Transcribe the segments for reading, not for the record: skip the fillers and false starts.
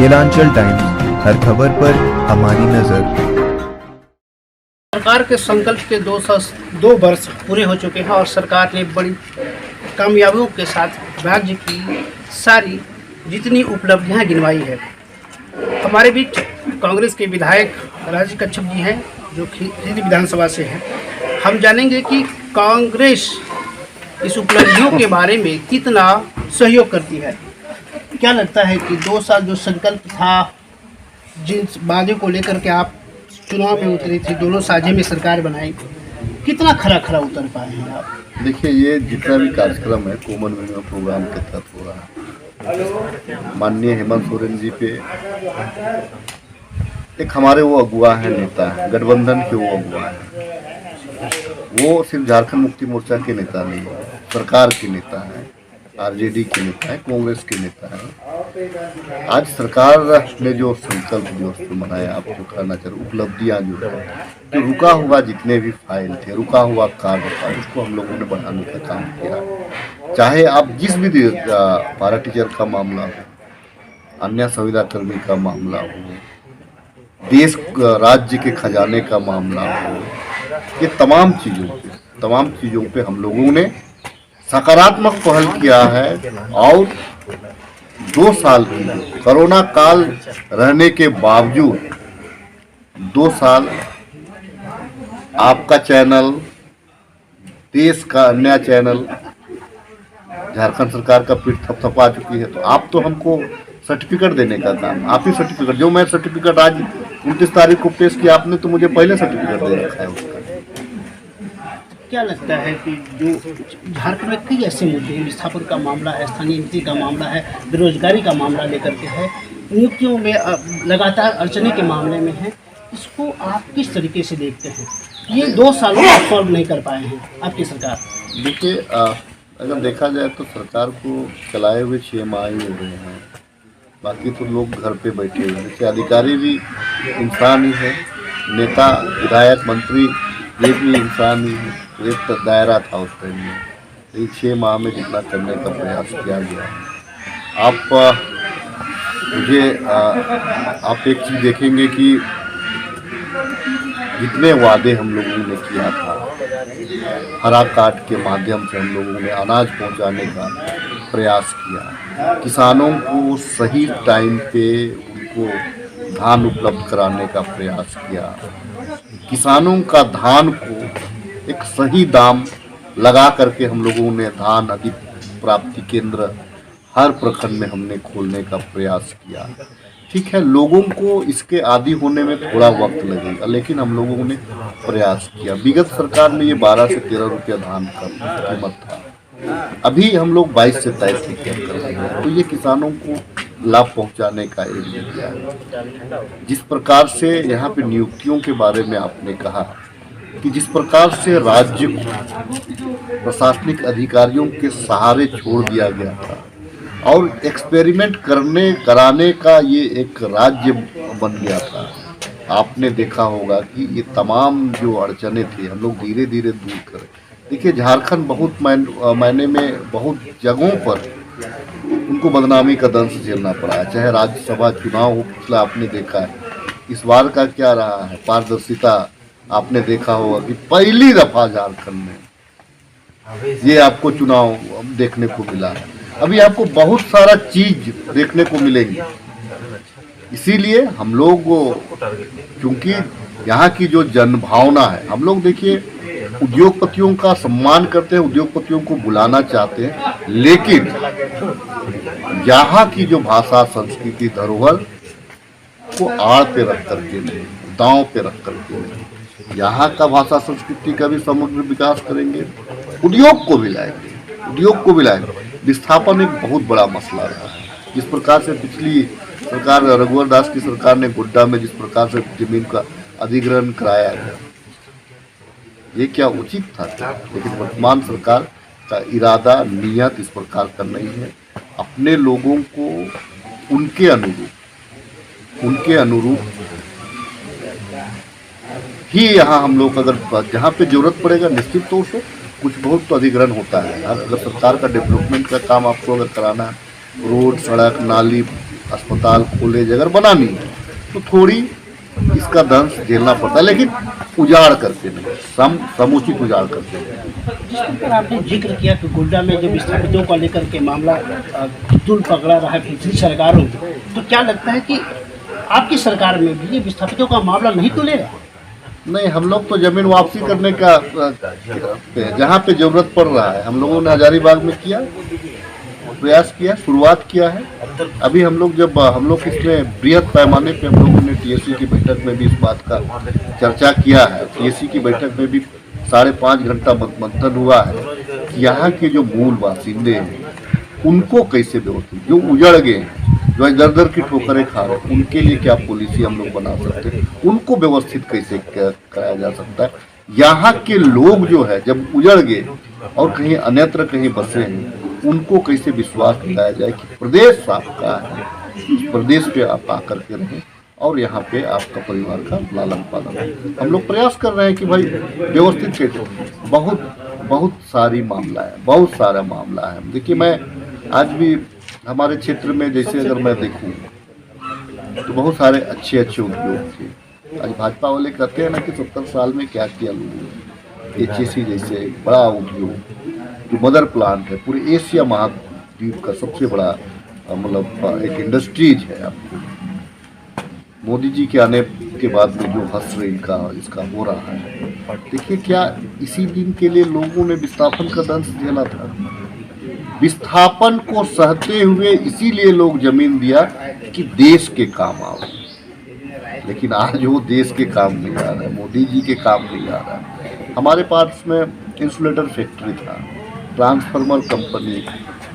Nilanchal times, हर खबर पर हमारी नजर। सरकार के संकल्प के 2 वर्ष पूरे हो चुके हैं और सरकार ने बड़ी कामयाबियों के साथ राज्य की सारी जितनी उपलब्धियां गिनवाई है। हमारे बीच कांग्रेस के विधायक राजीव कच्छप जी हैं जो खीरी विधानसभा से हैं। हम जानेंगे कि कांग्रेस इस उपलब्धियों के बारे में कितना सहयोग करती है। क्या लगता है कि 2 साल जो संकल्प था, जिन बातों को लेकर के आप चुनाव में उतरी थी, दोनों साझे में सरकार बनाई, कितना खरा उतर पाए हैं आप? देखिए, ये जितना भी कार्यक्रम है कॉमन मिनिमम प्रोग्राम के तहत हो रहा है। माननीय हेमंत सोरेन जी पे एक हमारे वो अगुआ है, नेता है, गठबंधन के वो अगुआ है। वो सिर्फ झारखंड मुक्ति मोर्चा के नेता नहीं है, सरकार के नेता है, आरजेडी के नेता है, कांग्रेस के नेता है। आज सरकार ने जो संकल्प जो बनाया, आप जो कहना चाह रहे, उपलब्धियां जो है, तो रुका हुआ जितने भी फाइल थे, रुका हुआ कार्य था, उसको हम लोगों ने बढ़ाने का काम किया। चाहे आप जिस भी पारा टीचर का मामला हो, अन्य संविदा कर्मी का मामला हो, देश राज्य के खजाने का मामला हो, ये तमाम चीज़ों पे हम लोगों ने सकारात्मक पहल किया है। और 2 साल की कोरोना काल रहने के बावजूद 2 साल आपका चैनल, देश का अन्य चैनल, झारखंड सरकार का पीठ थपथपा चुकी है। तो आप तो हमको सर्टिफिकेट देने का काम, आप ही सर्टिफिकेट, जो मैं सर्टिफिकेट आज 29 तारीख को पेश किया आपने, तो मुझे पहले सर्टिफिकेट दे रखा है उसका। क्या लगता है कि जो झारखंड में कई ऐसे मुद्दे हैं, विस्थापन का मामला है, स्थानीय नीति का मामला है, बेरोजगारी का मामला लेकर के है, नियुक्तियों में लगातार अड़चने के मामले में है, इसको आप किस तरीके से देखते हैं? ये 2 सालों में सॉल्व नहीं कर पाए हैं आपकी सरकार। देखिए, अगर देखा जाए तो सरकार को चलाए हुए 6 माह ही हो गए हैं, बाकी तो लोग घर पे बैठे हुए हैं। जैसे अधिकारी भी इंसान ही है, नेता, विधायक, मंत्री ये भी इंसान ही है। एक दायरा था उस टाइम में, लेकिन 6 माह में जितना करने का प्रयास किया गया। आप एक चीज़ देखेंगे कि जितने वादे हम लोगों ने किया था, हरा कार्ड के माध्यम से हम लोगों ने अनाज पहुंचाने का प्रयास किया, किसानों को सही टाइम पे उनको धान उपलब्ध कराने का प्रयास किया, किसानों का धान को एक सही दाम लगा करके हम लोगों ने धान अधिक प्राप्ति केंद्र हर प्रखंड में हमने खोलने का प्रयास किया। ठीक है, लोगों को इसके आदी होने में थोड़ा वक्त लगेगा, लेकिन हम लोगों ने प्रयास किया। विगत सरकार में ये 12 से 13 रुपया धान का कीमत था, अभी हम लोग 22 से 23 रुपया कर रहे हैं। तो ये किसानों को लाभ पहुंचाने का एक जरिया है। जिस प्रकार से यहाँ पे नियुक्तियों के बारे में आपने कहा कि जिस प्रकार से राज्य को प्रशासनिक अधिकारियों के सहारे छोड़ दिया गया था और एक्सपेरिमेंट कराने का ये एक राज्य बन गया था, आपने देखा होगा कि ये तमाम जो अड़चने थी हम लोग धीरे धीरे दूर करें। देखिए, झारखंड बहुत मायने में बहुत जगहों पर उनको बदनामी का दंश झेलना पड़ा है। चाहे राज्यसभा चुनाव हो, पिछला आपने देखा है, इस बार का क्या रहा है, पारदर्शिता आपने देखा होगा कि पहली दफा झारखंड में ये आपको चुनाव देखने को मिला है। अभी आपको बहुत सारा चीज देखने को मिलेगी। इसीलिए हम लोग, क्योंकि यहाँ की जो जनभावना है, हम लोग देखिए उद्योगपतियों का सम्मान करते हैं, उद्योगपतियों को बुलाना चाहते हैं, लेकिन यहाँ की जो भाषा, संस्कृति, धरोहर को आड़ पे रख करके नहीं, दांव पे रख करके नहीं, यहाँ का भाषा संस्कृति का भी समग्र विकास करेंगे, उद्योग को भी लाएंगे। विस्थापन एक बहुत बड़ा मसला रहा है। जिस प्रकार से पिछली सरकार, रघुवर दास की सरकार ने गोड्डा में जिस प्रकार से जमीन का अधिग्रहण कराया गया, ये क्या उचित था? लेकिन वर्तमान सरकार का इरादा, नियत इस प्रकार का नहीं है। अपने लोगों को उनके अनुरूप ही यहाँ हम लोग, अगर जहाँ पे जरूरत पड़ेगा निश्चित तौर से कुछ बहुत तो अधिग्रहण होता है। अगर सरकार का डेवलपमेंट का काम आपको अगर कराना है, रोड, सड़क, नाली, अस्पताल कॉलेज अगर बनानी है तो थोड़ी इसका दंश झेलना पड़ता है, लेकिन उजाड़ करके नहीं, समुचित उजाड़ करके नहीं। जिस पर आपने जिक्र किया कि गोड्डा में जो विस्थापितों को लेकर के मामला तुल पकड़ा रहा है पिछली सरकारों में, तो क्या लगता है कि आपकी सरकार में भी ये विस्थापितों का मामला नहीं तुलेगा? नहीं, हम लोग तो जमीन वापसी करने का जहाँ पे जरूरत पड़ रहा है हम लोगों ने हजारीबाग में किया, प्रयास किया, शुरुआत किया है। अभी हम लोग इसमें बृहद पैमाने पे हम लोगों ने टीएससी की बैठक में भी इस बात का चर्चा किया है। टीएससी की बैठक में भी 5.5 घंटा मंथन हुआ है कि यहाँ के जो मूल बासिंदे हैं उनको कैसे व्यवस्थित, जो उजड़ गए हैं, जो दर की ठोकरें खा रहे हैं, उनके लिए क्या पॉलिसी हम लोग बना सकते हैं, उनको व्यवस्थित कैसे कराया जा सकता है। यहाँ के लोग जो है जब उजड़ गए और कहीं अन्यत्र कहीं बसे हैं, उनको कैसे विश्वास दिलाया जाए कि प्रदेश आपका है, इस प्रदेश पे आप आकर के रहें और यहाँ पे आपका परिवार का लालन पालन है। हम लोग प्रयास कर रहे हैं कि भाई व्यवस्थित कैसे, बहुत सारी मामला है, बहुत सारा मामला है। देखिए, मैं आज भी हमारे क्षेत्र में जैसे अगर मैं देखूँ तो बहुत सारे अच्छे उद्योग थे। आज भाजपा वाले कहते हैं ना कि 70 साल में क्या किया लोगों ने। एचएसी जैसे एक बड़ा उद्योग जो मदर प्लांट है, पूरे एशिया महाद्वीप का सबसे बड़ा मतलब एक इंडस्ट्रीज है। आपको मोदी जी के आने के बाद में जो हश्र इसका हो रहा है, देखिए क्या इसी दिन के लिए लोगों ने विस्थापन का दंश झेला था। विस्थापन को सहते हुए इसीलिए लोग जमीन दिया कि देश के काम आओ, लेकिन आज वो देश के काम नहीं आ रहा है, मोदी जी के काम नहीं आ रहा है। हमारे पास में इंसुलेटर फैक्ट्री था, ट्रांसफार्मर कंपनी,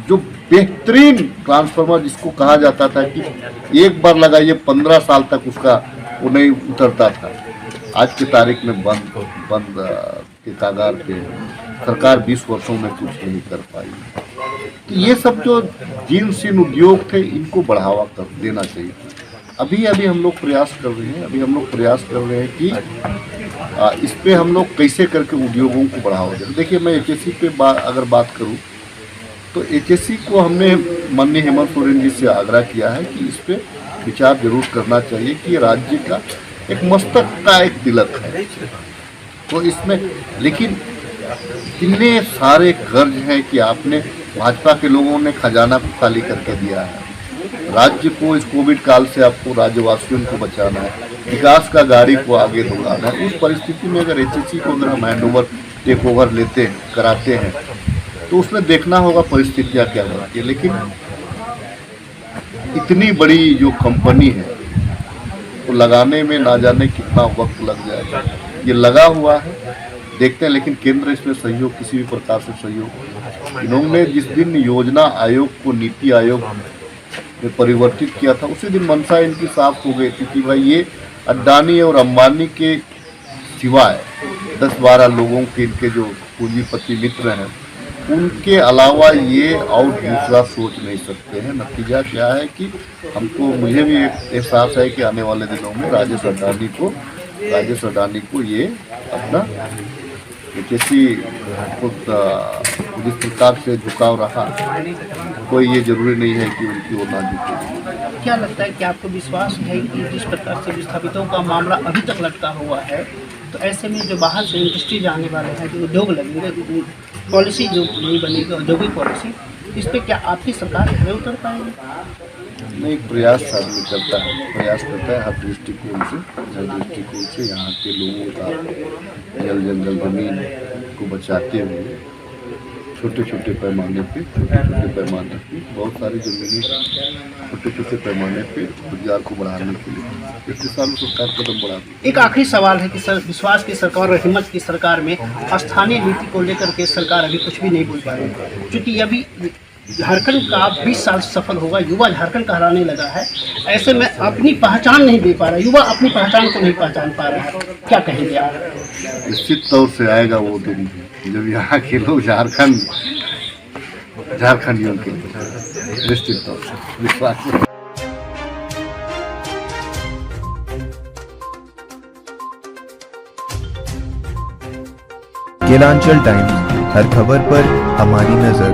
जो बेहतरीन ट्रांसफार्मर जिसको कहा जाता था कि एक बार लगाइए 15 साल तक उसका वो नहीं उतरता था, आज की तारीख में बंद के कागार पे। सरकार 20 वर्षों में कुछ नहीं कर पाई। तो ये सब जो जिन उद्योग थे इनको बढ़ावा कर देना चाहिए। अभी हम लोग प्रयास कर रहे हैं कि इस पे हम लोग कैसे करके उद्योगों को बढ़ावा दें। देखिए, मैं एचएससी पे अगर बात करूं तो एचएससी को हमने माननीय हेमंत सोरेन जी से आग्रह किया है कि इस पे विचार जरूर करना चाहिए कि राज्य का एक मस्तक का एक तिलक है। तो इसमें लेकिन इतने सारे कर्ज हैं कि आपने भाजपा के लोगों ने खजाना को खाली करके दिया है। राज्य को इस कोविड काल से आपको राज्यवासियों को बचाना है, विकास का गाड़ी को आगे दौड़ाना है। उस परिस्थिति में अगर एचएससी को अगर हम हैंड टेक ओवर कराते हैं तो उसमें देखना होगा परिस्थितियाँ क्या होती है। लेकिन इतनी बड़ी जो कंपनी है तो लगाने में ना जाने कितना वक्त लग जाएगा, ये लगा हुआ है, देखते हैं। लेकिन केंद्र इसमें सहयोग, किसी भी प्रकार से सहयोग, इन्होंने जिस दिन योजना आयोग को नीति आयोग में परिवर्तित किया था उसी दिन मंशा इनकी साफ हो गई थी कि भाई ये अडानी और अंबानी के सिवाय 10-12 लोगों के इनके जो पूंजीपति मित्र हैं उनके अलावा ये और दूसरा सोच नहीं सकते हैं। नतीजा क्या है कि मुझे भी एक एहसास है कि आने वाले दिनों में राजेश अडानी को ये अपना किसी जिस प्रकार से झुकाव रहा, कोई ये जरूरी नहीं है कि उनकी वो ना झुके। क्या लगता है कि आपको विश्वास है कि जिस प्रकार से विस्थापितों का मामला अभी तक लटका हुआ है, तो ऐसे में जो बाहर से इंडस्ट्री आने वाले हैं, जो उद्योग लगेंगे, पॉलिसी जो नहीं बनेगी औद्योगिक पॉलिसी, इस पर क्या आपकी सरकार खड़े उतर पाएगी? नहीं, प्रयास आदमी करता है हर दृष्टिकोण से यहाँ के लोगों का जंगल जमीन को बचाते हुए छोटे पैमाने पे बहुत सारी जमीनें छोटे पैमाने पे रोजगार को बढ़ाने के लिए इस दिशा में सरकार कदम बढ़ाती है। एक आखिरी सवाल है कि सर, विश्वास की सरकार और हिम्मत की सरकार में स्थानीय नीति को लेकर के सरकार अभी कुछ भी नहीं बोल पा रही है, क्योंकि अभी झारखंड का 20 साल सफल होगा, युवा झारखंड कहलाने लगा है। ऐसे में अपनी पहचान नहीं दे पा रहा, युवा अपनी पहचान को नहीं पहचान पा रहा है, क्या कहेंगे आप? निश्चित तौर से आएगा वो दिन जब यहाँ के लोग झारखंडियों के निश्चित तौर से विश्वास। केलांचल टाइम्स, हर खबर पर हमारी नजर।